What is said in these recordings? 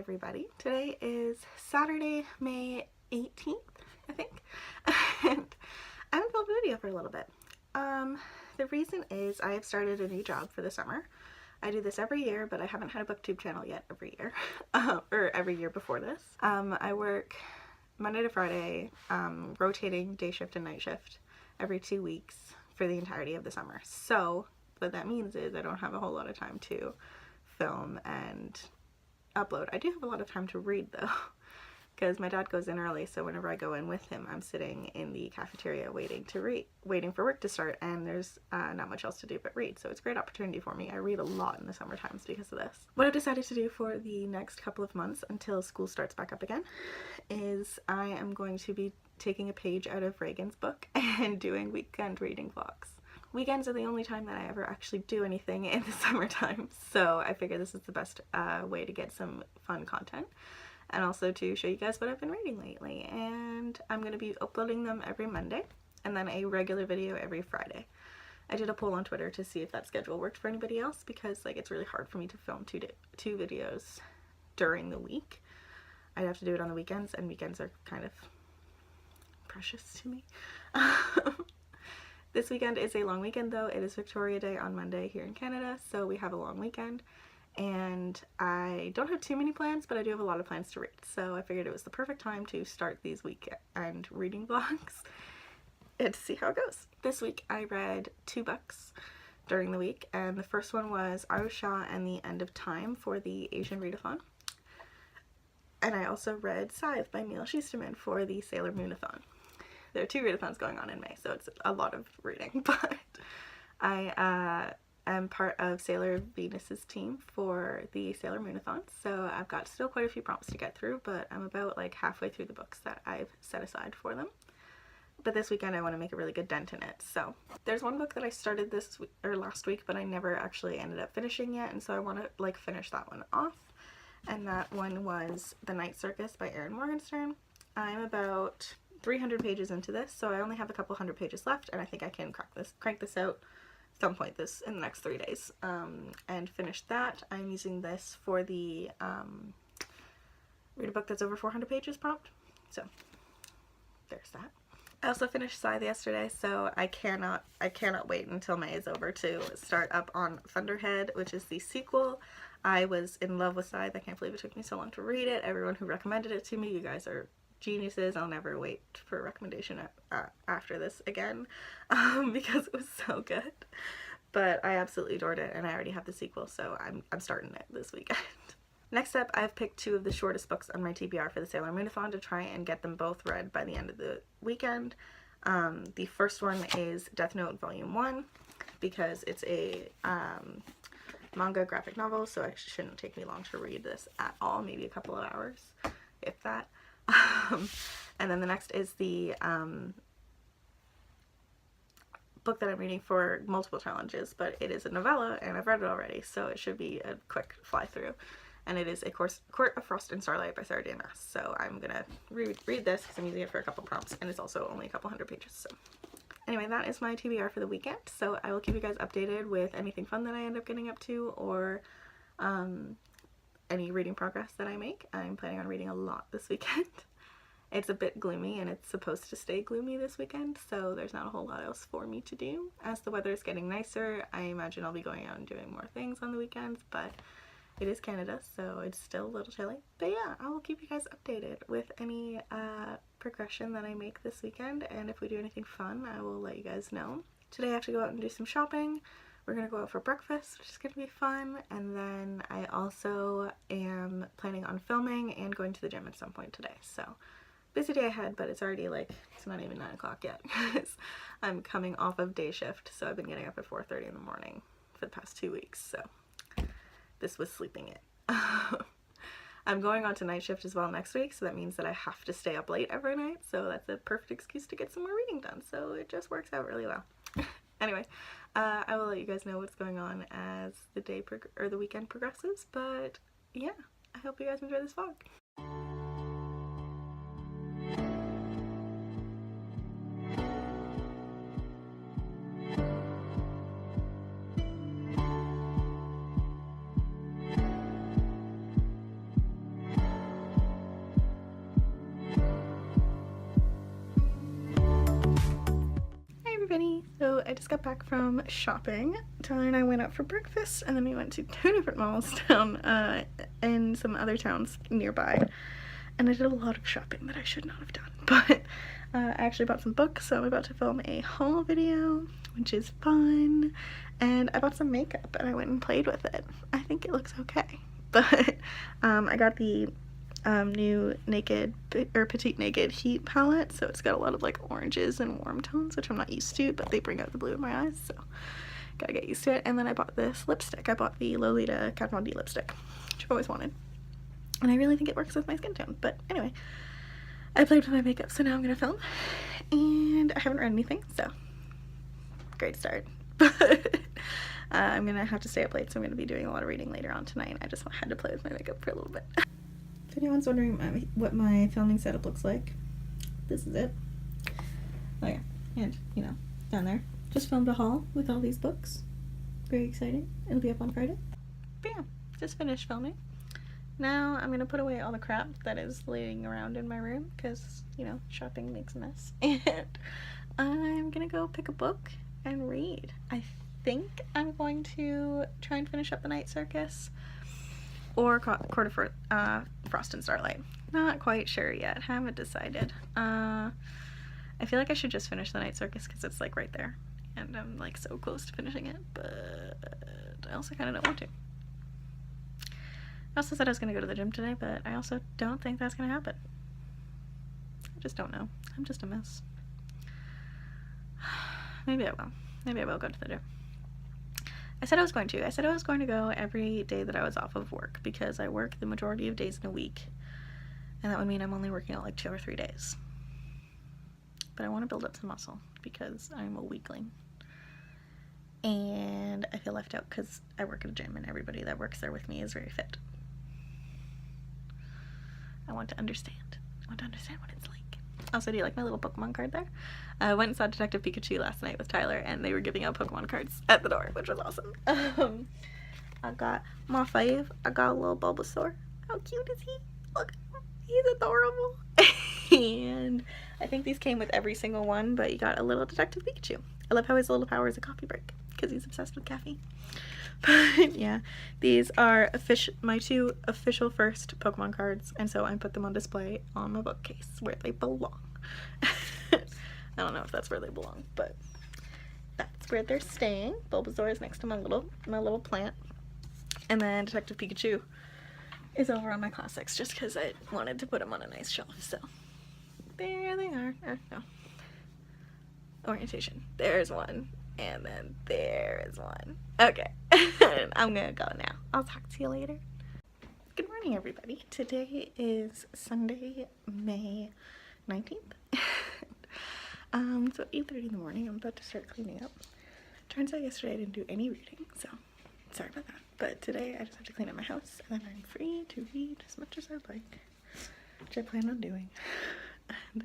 everybody. Today is Saturday, May 18th, I think, and I haven't filmed a video for a little bit. The reason is I have started a new job for the summer. I do this every year, but I haven't had a booktube channel yet every year, or every year before this. I work Monday to Friday, rotating day shift and night shift every 2 weeks for the entirety of the summer. So what that means is I don't have a whole lot of time to film and upload. I do have a lot of time to read though, because my dad goes in early, so whenever I go in with him, I'm sitting in the cafeteria waiting for work to start, and there's not much else to do but read, so it's a great opportunity for me. I read a lot in the summer times because of this. What I've decided to do for the next couple of months until school starts back up again is I am going to be taking a page out of Regan's book and doing weekend reading vlogs. Weekends are the only time that I ever actually do anything in the summertime, so I figure this is the best way to get some fun content and also to show you guys what I've been reading lately. And I'm going to be uploading them every Monday and then a regular video every Friday. I did a poll on Twitter to see if that schedule worked for anybody else, because like it's really hard for me to film two videos during the week. I'd have to do it on the weekends, and weekends are kind of precious to me. This weekend is a long weekend though. It is Victoria Day on Monday here in Canada, so we have a long weekend, and I don't have too many plans, but I do have a lot of plans to read, so I figured it was the perfect time to start these weekend reading vlogs and to see how it goes. This week I read 2 books during the week, and the first one was Arusha and the End of Time for the Asian Readathon, and I also read Scythe by Neil Shusterman for the Sailor Moonathon. There are 2 readathons going on in May, so it's a lot of reading, but I am part of Sailor Venus's team for the Sailor Moonathon, so I've got still quite a few prompts to get through, but I'm about like halfway through the books that I've set aside for them. But this weekend I want to make a really good dent in it. So there's one book that I started this week, or last week, but I never actually ended up finishing yet, and so I want to like finish that one off, and that one was The Night Circus by Erin Morgenstern. I'm about 300 pages into this, so I only have a couple hundred pages left, and I think I can crank this out some point in the next 3 days, and finish that. I'm using this for the read a book that's over 400 pages prompt, so there's that. I also finished Scythe yesterday, so I cannot wait until May is over to start up on Thunderhead, which is the sequel. I was in love with Scythe. I can't believe it took me so long to read it. Everyone who recommended it to me, you guys are geniuses. I'll never wait for a recommendation after this again, because it was so good. But I absolutely adored it, and I already have the sequel, so I'm starting it this weekend. Next up, I've picked 2 of the shortest books on my TBR for the Sailor Moonathon to try and get them both read by the end of the weekend. The first one is Death Note Volume 1, because it's a manga graphic novel, so it shouldn't take me long to read this at all, maybe a couple of hours, if that. And then the next is the book that I'm reading for multiple challenges, but it is a novella and I've read it already, so it should be a quick fly through, and it is A Court of Frost and Starlight by Sarah J. Maas. So I'm gonna read this because I'm using it for a couple prompts, and it's also only a couple hundred pages. So anyway, that is my TBR for the weekend, so I will keep you guys updated with anything fun that I end up getting up to, or any reading progress that I make. I'm planning on reading a lot this weekend. It's a bit gloomy, and it's supposed to stay gloomy this weekend, so there's not a whole lot else for me to do. As the weather is getting nicer, I imagine I'll be going out and doing more things on the weekends, but it is Canada, so it's still a little chilly. But yeah, I will keep you guys updated with any progression that I make this weekend, and if we do anything fun, I will let you guys know. Today I have to go out and do some shopping. We're gonna go out for breakfast, which is gonna be fun, and then I also am planning on filming and going to the gym at some point today. So busy day ahead, but it's already like, it's not even 9 o'clock yet. I'm coming off of day shift, so I've been getting up at 4:30 in the morning for the past 2 weeks, so this was sleeping in. I'm going on to night shift as well next week, so that means that I have to stay up late every night, so that's a perfect excuse to get some more reading done, so it just works out really well. Anyway, I will let you guys know what's going on as the day or the weekend progresses, but yeah, I hope you guys enjoy this vlog. I just got back from shopping. Tyler and I went out for breakfast, and then we went to 2 different malls down in some other towns nearby. And I did a lot of shopping that I should not have done, but I actually bought some books, so I'm about to film a haul video, which is fun. And I bought some makeup, and I went and played with it. I think it looks okay, but I got the new Naked or Petite Naked Heat palette, so it's got a lot of like oranges and warm tones, which I'm not used to, but they bring out the blue in my eyes, so gotta get used to it. And then I bought this lipstick. I bought the Lolita Kat Von D lipstick, which I've always wanted, and I really think it works with my skin tone. But anyway, I played with my makeup, so now I'm gonna film, and I haven't read anything, so great start. But I'm gonna have to stay up late, so I'm gonna be doing a lot of reading later on tonight. I just had to play with my makeup for a little bit. If anyone's wondering what my filming setup looks like, this is it. Oh yeah, and you know, down there, just filmed a haul with all these books. Very exciting. It'll be up on Friday. But yeah, just finished filming. Now I'm gonna put away all the crap that is laying around in my room, because, you know, shopping makes a mess. And I'm gonna go pick a book and read. I think I'm going to try and finish up The Night Circus or Court of Frost and Starlight. Not quite sure yet. Haven't decided. I feel like I should just finish The Night Circus because it's like right there, and I'm like so close to finishing it, but I also kind of don't want to. I also said I was going to go to the gym today, but I also don't think that's going to happen. I just don't know. I'm just a mess. Maybe I will. Maybe I will go to the gym. I said I was going to. I said I was going to go every day that I was off of work, because I work the majority of days in a week, and that would mean I'm only working out like 2 or 3 days. But I want to build up some muscle because I'm a weakling, and I feel left out because I work at a gym and everybody that works there with me is very fit. I want to understand. I want to understand what it's like. Also, do you like my little Pokemon card there? I went and saw Detective Pikachu last night with Tyler, and they were giving out Pokemon cards at the door, which was awesome. I got my fave. I got a little Bulbasaur. How cute is he? Look, he's adorable. And I think these came with every single one, but you got a little Detective Pikachu. I love how his little power is a coffee break, because he's obsessed with caffeine. But yeah, these are my 2 official first Pokemon cards, and so I put them on display on my bookcase where they belong. I don't know if that's where they belong, but that's where they're staying. Bulbasaur is next to my little plant, and then Detective Pikachu is over on my classics, just because I wanted to put them on a nice shelf. So there they are. No. Orientation. There's one. And then there is one. Okay. I'm gonna go now. I'll talk to you later. Good morning, everybody. Today is Sunday, May 19th. So 8:30 in the morning. I'm about to start cleaning up. Turns out yesterday I didn't do any reading, so sorry about that. But today I just have to clean up my house, and then I'm free to read as much as I like, which I plan on doing. And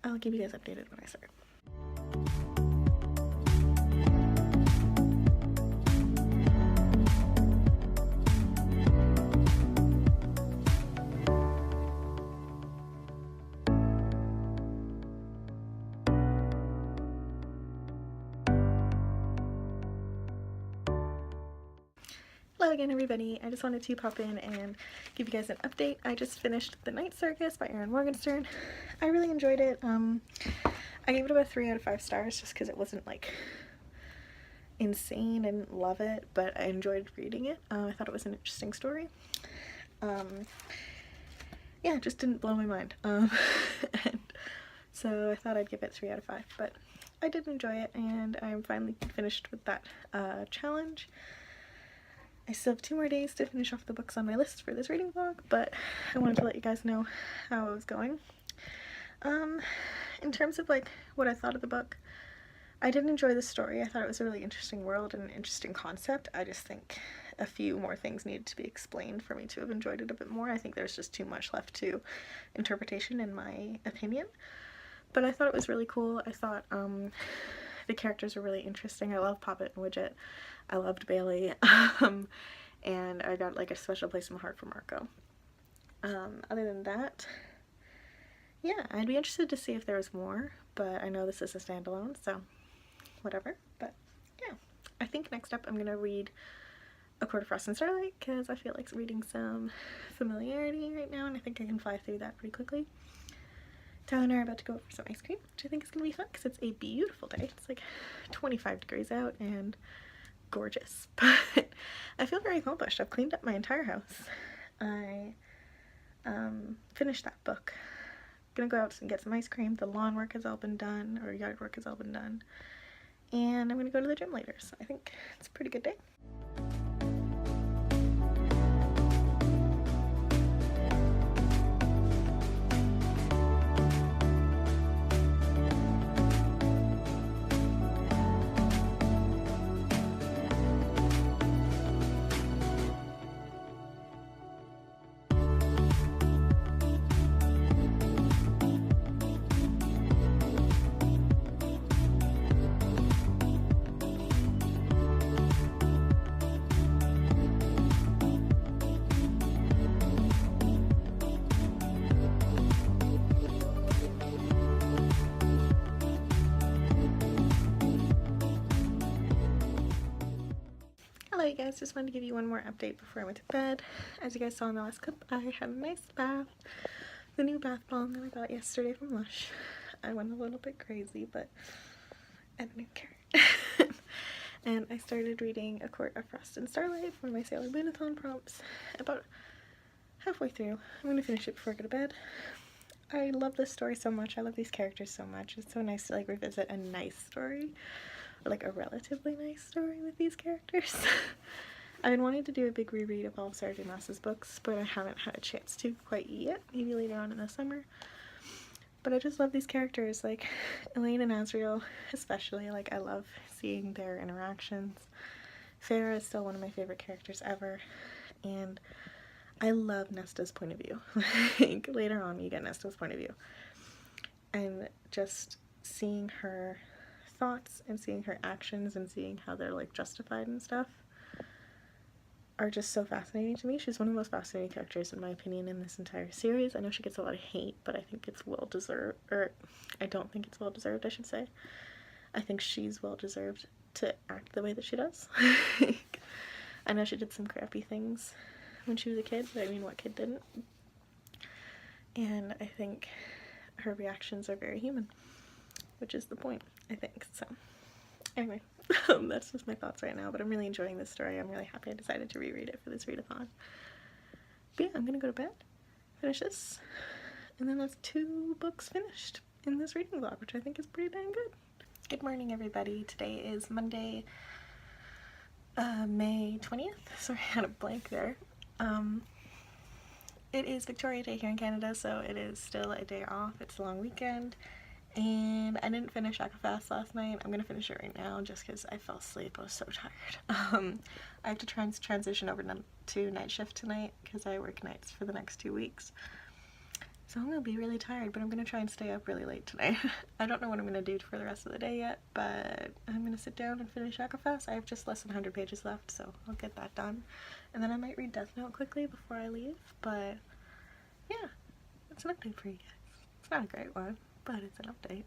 I'll keep you guys updated when I start. Hello again, everybody. I just wanted to pop in and give you guys an update. I just finished The Night Circus by Erin Morgenstern. I really enjoyed it. I gave it about 3 out of 5 stars just because it wasn't like insane. I didn't love it, but I enjoyed reading it. I thought it was an interesting story. Yeah, it just didn't blow my mind. And so I thought I'd give it 3 out of 5, but I did enjoy it, and I'm finally finished with that challenge. I still have 2 more days to finish off the books on my list for this reading vlog, but I wanted to let you guys know how it was going. In terms of like what I thought of the book, I did enjoy the story. I thought it was a really interesting world and an interesting concept. I just think a few more things needed to be explained for me to have enjoyed it a bit more. I think there's just too much left to interpretation, in my opinion. But I thought it was really cool. I thought the characters were really interesting. I love Poppet and Widget. I loved Bailey. And I got like a special place in my heart for Marco. Other than that, yeah, I'd be interested to see if there was more, but I know this is a standalone, so whatever. But next up I'm gonna read A Court of Frost and Starlight because I feel like reading some familiarity right now, and I think I can fly through that pretty quickly. Tyler and I are about to go for some ice cream, which I think is gonna be fun because it's a beautiful day. It's like 25 degrees out and gorgeous, but I feel very accomplished. I've cleaned up my entire house. I finished that book. Gonna go out and get some ice cream. The lawn work has all been done, or yard work has all been done, and I'm gonna go to the gym later, so I think it's a pretty good day. Hello you guys, just wanted to give you one more update before I went to bed. As you guys saw in the last clip, I had a nice bath. The new bath bomb that I got yesterday from Lush. I went a little bit crazy, but I didn't care. And I started reading A Court of Frost and Starlight, one of my Sailor Moonathon prompts, about halfway through. I'm going to finish it before I go to bed. I love this story so much. I love these characters so much. It's so nice to like revisit a nice story. Like a relatively nice story with these characters. I've been wanting to do a big reread of all of Sarah J. Maas's books, but I haven't had a chance to quite yet. Maybe later on in the summer. But I just love these characters, like Elaine and Asriel especially. Like, I love seeing their interactions. Farah is still one of my favorite characters ever, and I love Nesta's point of view. Like, later on you get Nesta's point of view. And just seeing her thoughts and seeing her actions and seeing how they're like justified and stuff are just so fascinating to me. She's one of the most fascinating characters in my opinion in this entire series. I know she gets a lot of hate, but I think it's well deserved, or I don't think it's well deserved, I should say. I think she's well deserved to act the way that she does. I know she did some crappy things when she was a kid, but I mean, what kid didn't? And I think her reactions are very human, which is the point, I think. So anyway, that's just my thoughts right now, but I'm really enjoying this story. I'm really happy I decided to reread it for this readathon. But yeah, I'm gonna go to bed, finish this, and then that's 2 books finished in this reading vlog, which I think is pretty dang good. Good morning, everybody. Today is Monday, May 20th. Sorry, I had a blank there. It is Victoria Day here in Canada, so it is still a day off. It's a long weekend. And I didn't finish Aquafast last night. I'm gonna finish it right now just because I fell asleep. I was so tired. I have to transition over to night shift tonight because I work nights for the next 2 weeks. So I'm gonna be really tired, but I'm gonna try and stay up really late tonight. I don't know what I'm gonna do for the rest of the day yet, but I'm gonna sit down and finish Aquafast. I have just less than 100 pages left, so I'll get that done. And then I might read Death Note quickly before I leave, but yeah, that's an update for you guys. It's not a great one, but it's an update.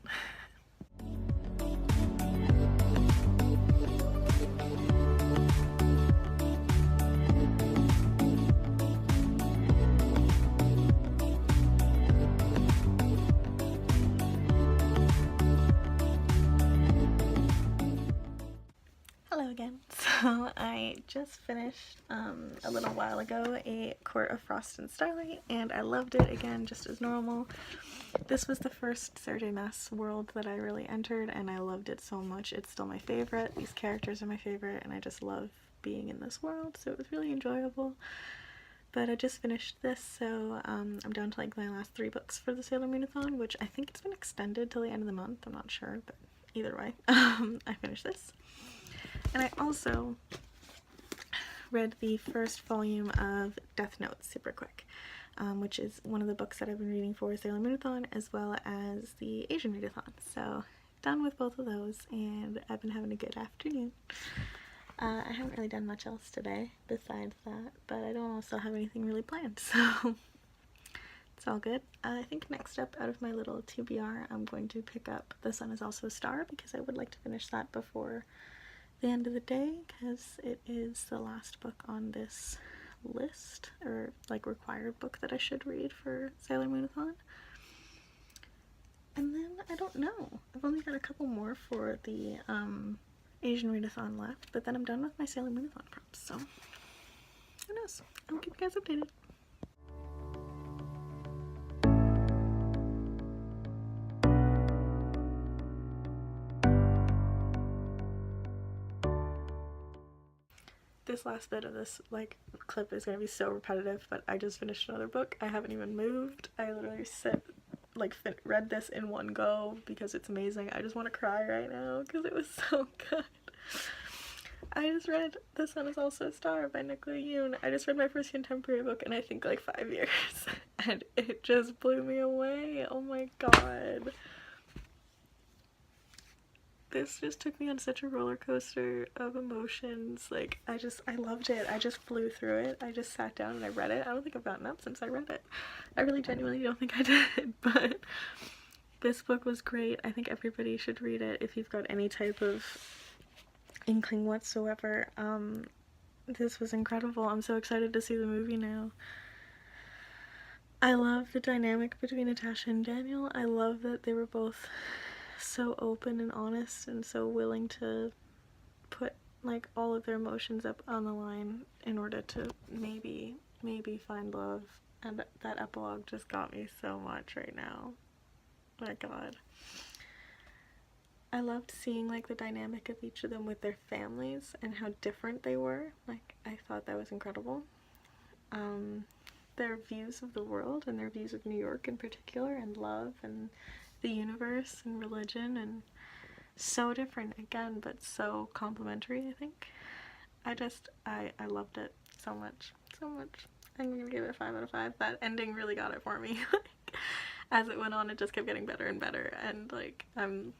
Hello again. So I just finished a little while ago A Court of Frost and Starlight, and I loved it again, just as normal. This was the first Sarah J. Maas world that I really entered, and I loved it so much. It's still my favorite. These characters are my favorite, and I just love being in this world, so it was really enjoyable. But I just finished this, so I'm down to like my last 3 books for the Sailor Moonathon, which I think it's been extended till the end of the month. I'm not sure, but either way, I finished this. And I also read the first volume of Death Note super quick, which is one of the books that I've been reading for Sailor Moonathon as well as the Asian readathon. So done with both of those, and I've been having a good afternoon. I haven't really done much else today besides that, but I don't also have anything really planned, so it's all good. I think next up out of my little TBR, I'm going to pick up The Sun Is Also a Star, because I would like to finish that before the end of the day because it is the last book on this list, or like required book that I should read for Sailor Moonathon. And then I don't know, I've only got a couple more for the Asian readathon left, but then I'm done with my Sailor Moonathon prompts, so who knows? I'll keep you guys updated. This last bit of this like clip is gonna be so repetitive, but I just finished another book. I haven't even moved. I literally read this in one go because it's amazing. I just want to cry right now because it was so good. I just read The Sun Is Also a Star by Nicola Yoon. I just read my first contemporary book in I think like 5 years, and it just blew me away. Oh my god. This just took me on such a roller coaster of emotions. Like, I loved it. I just flew through it. I just sat down and I read it. I don't think I've gotten up since I read it. I really genuinely don't think I did, but this book was great. I think everybody should read it if you've got any type of inkling whatsoever. This was incredible. I'm so excited to see the movie now. I love the dynamic between Natasha and Daniel. I love that they were both so open and honest and so willing to put like all of their emotions up on the line in order to maybe find love, and that epilogue just got me so much right now. My god. I loved seeing like the dynamic of each of them with their families and how different they were. Like, I thought that was incredible. Their views of the world and their views of New York in particular, and love and the universe and religion, and so different again, but so complimentary, I think. I loved it so much. I'm gonna give it a 5 out of 5. That ending really got it for me. As it went on, it just kept getting better and better, and like, I'm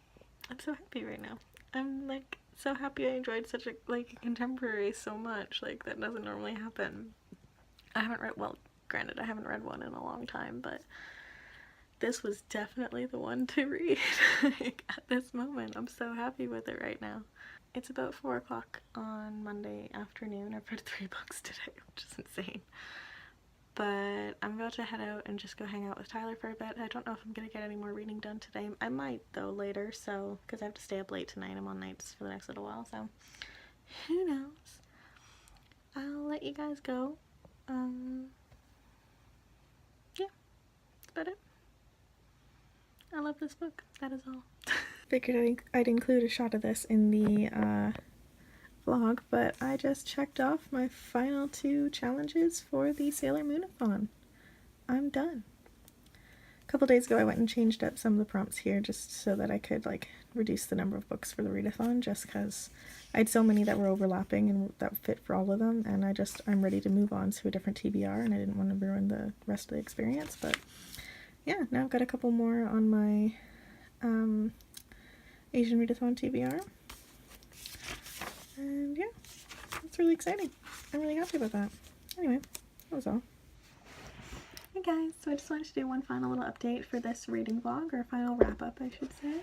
so happy right now. I'm like so happy I enjoyed such a like contemporary so much. Like, that doesn't normally happen. I haven't read, well, granted, I haven't read one in a long time, but this was definitely the one to read like, at this moment. I'm so happy with it right now. It's about 4 o'clock on Monday afternoon. I've read 3 books today, which is insane. But I'm about to head out and just go hang out with Tyler for a bit. I don't know if I'm gonna get any more reading done today. I might though later, so, because I have to stay up late tonight. I'm on nights for the next little while, so who knows. I'll let you guys go. Yeah, that's about it. I love this book. That is all. Figured I'd include a shot of this in the vlog, but I just checked off my final 2 challenges for the Sailor Moonathon. I'm done. A couple days ago I went and changed up some of the prompts here just so that I could like reduce the number of books for the readathon, just because I had so many that were overlapping and that fit for all of them, and I'm ready to move on to a different TBR, and I didn't want to ruin the rest of the experience. But yeah, now I've got a couple more on my Asian readathon TBR, and yeah, it's really exciting. I'm really happy about that. Anyway, that was all. Hey guys, so I just wanted to do one final little update for this reading vlog, or final wrap up I should say.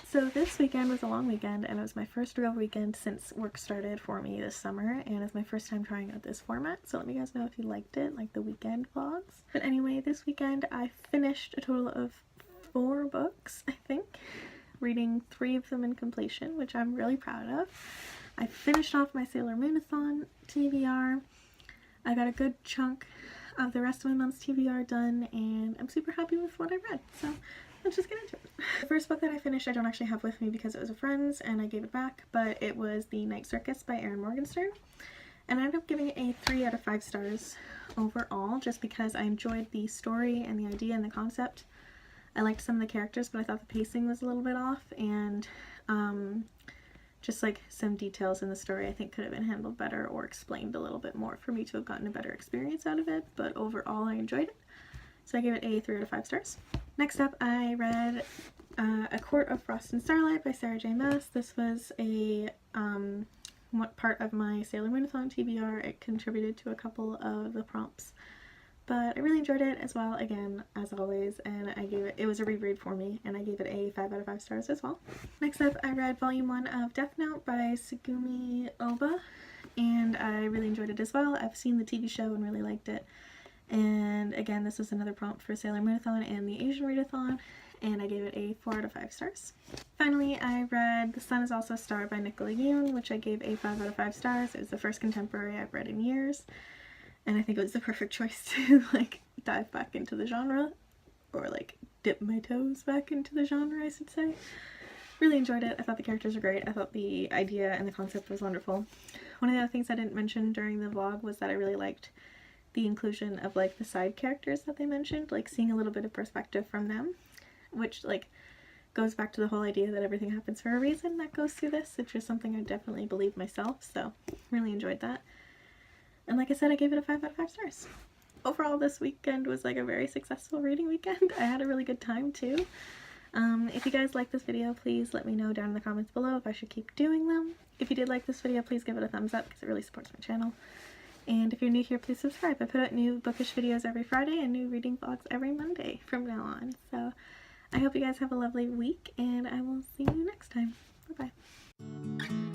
So this weekend was a long weekend, and it was my first real weekend since work started for me this summer, and it's my first time trying out this format, so let me guys know if you liked it, like the weekend vlogs. But anyway, this weekend I finished a total of 4 books, I think, reading 3 of them in completion, which I'm really proud of. I finished off my Sailor Moonathon TBR. I got a good chunk of the rest of my month's TBR done, and I'm super happy with what I read, so let's just get into it. The first book that I finished I don't actually have with me because it was a friend's and I gave it back, but it was The Night Circus by Erin Morgenstern, and I ended up giving it a 3 out of 5 stars overall, just because I enjoyed the story and the idea and the concept. I liked some of the characters, but I thought the pacing was a little bit off, and just like some details in the story I think could have been handled better or explained a little bit more for me to have gotten a better experience out of it, but overall I enjoyed it. So I gave it a 3 out of 5 stars. Next up, I read A Court of Frost and Starlight by Sarah J. Maas. This was a part of my Sailor Moonathon TBR. It contributed to a couple of the prompts But I really enjoyed it as well, again, as always, and it was a reread for me, and I gave it a 5 out of 5 stars as well. Next up, I read Volume 1 of Death Note by Tsugumi Oba, and I really enjoyed it as well. I've seen the TV show and really liked it. And again, this was another prompt for Sailor Moonathon and the Asian Readathon, and I gave it a 4 out of 5 stars. Finally, I read The Sun Is Also a Star by Nicola Yoon, which I gave a 5 out of 5 stars. It was the first contemporary I've read in years, and I think it was the perfect choice to like dive back into the genre, or like dip my toes back into the genre, I should say. Really enjoyed it. I thought the characters were great. I thought the idea and the concept was wonderful. One of the other things I didn't mention during the vlog was that I really liked the inclusion of like the side characters that they mentioned, like seeing a little bit of perspective from them, which like goes back to the whole idea that everything happens for a reason that goes through this, which is something I definitely believe myself, so really enjoyed that. And like I said, I gave it a 5 out of 5 stars. Overall, this weekend was like a very successful reading weekend. I had a really good time too. If you guys like this video, please let me know down in the comments below if I should keep doing them. If you did like this video, please give it a thumbs up because it really supports my channel. And if you're new here, please subscribe. I put out new bookish videos every Friday and new reading vlogs every Monday from now on. So I hope you guys have a lovely week, and I will see you next time. Bye-bye.